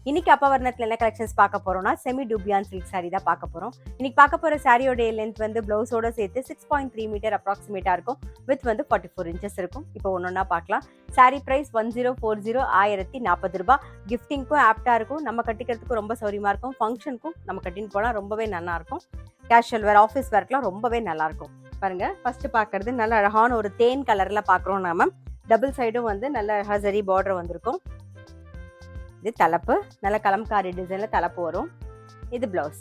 இன்னைக்கு அப்பவர்ணத்தில் என்ன கலெக்ஷன்ஸ் பார்க்க போறோம்னா செமி டூபியான் சில்க் சாரி தான் பார்க்க போறோம். இன்னைக்கு பார்க்க போற சாரியோட லென்த் வந்து பிளவுஸோட சேர்த்து 6.3 மீட்டர் அப்ராக்சிமேட்டா இருக்கும். வித் வந்து 44 இன்ச்சஸ் இருக்கும். இப்போ ஒன்னொன்னா பார்க்கலாம். சாரி பிரைஸ் 1040 1040 ரூபாய். கிஃப்டிங்க்கும் ஆப்டா இருக்கும். நம்ம கட்டிக்கிறதுக்கும் ரொம்ப சௌரியமா இருக்கும். ஃபங்க்ஷனுக்கும் நம்ம கட்டின்னு போனா ரொம்பவே நல்லா இருக்கும். கேஷுவல் வேர், ஆஃபீஸ் வேர்க்கெல்லாம் ரொம்பவே நல்லா இருக்கும். பாருங்க, ஃபர்ஸ்ட் பார்க்கறது நல்ல அழகான ஒரு தேன் கலர்ல பார்க்குறோம். நாம டபுள் சைடும் வந்து நல்ல அழகா சரி பார்டர் வந்திருக்கும். இது தலைப்பு, நல்ல கலம்காரி டிசைன்ல தலைப்பு வரும். இது பிளவுஸ்.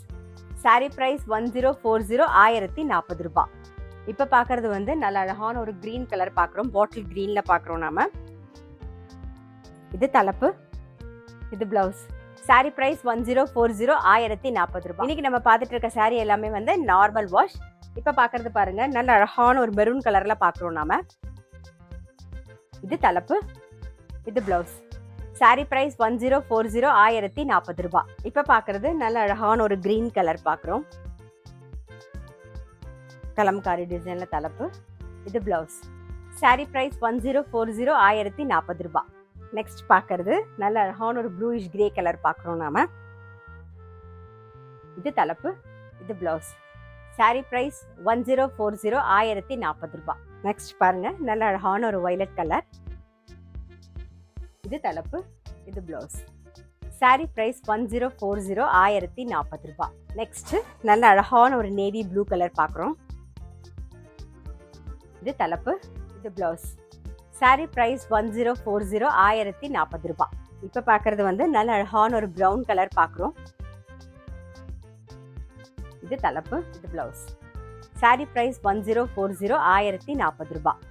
சாரி பிரைஸ் 1040 1040 ரூபாய். இப்ப பாக்குறது வந்து நல்ல அழகான ஒரு கிரீன் கலர் பாக்குறோம். பாட்டில் கிரீன்ல பாக்குறோம் நாம. இது தலைப்பு, இது பிளவுஸ். சாரி பிரைஸ் 1040 1040 ரூபாய். இன்னைக்கு நம்ம பார்த்துட்டு இருக்க சாரி எல்லாமே வந்து நார்மல் வாஷ். இப்ப பாக்குறது பாருங்க, நல்ல அழகான ஒரு மெரூன் கலர்ல பாக்குறோம் நாம. இது தலைப்பு, இது பிளவுஸ். சாரி பிரைஸ் 1040 1040 ரூபாய். இப்ப பாக்குறது நல்ல அழகான ஒரு கிரீன் கலர் பாக்குறோம். கலம்காரி டிசைன்ல தலைப்பு, இது பிளவுஸ். சாரி பிரைஸ் 1040 1040 ரூபாய். நெக்ஸ்ட் பாக்குறது நல்ல அழகான ஒரு ப்ளூயிஷ் கிரே கலர் பாக்குறோம் நாம. இது தலைப்பு, இது பிளவுஸ். சாரி பிரைஸ் 1040 1040 ரூபாய். நெக்ஸ்ட் பாருங்க, நல்ல அழகான ஒரு வயலட் கலர். இது தலைப்பு, இது பிளவுஸ். சாரி பிரைஸ் 1040 1040 ரூபாய். நெக்ஸ்ட் நல்ல அழகான ஒரு நேவி ப்ளூ கலர் பார்க்குறோம். இது தலைப்பு, இது பிளவுஸ். சாரி பிரைஸ் 1040 1040 ரூபாய். இப்போ பார்க்கறது வந்து நல்ல அழகான ஒரு ப்ரௌன் கலர் பார்க்குறோம். இது தலைப்பு, இது பிளவுஸ். சாரி பிரைஸ் 1040 1040 ரூபாய்.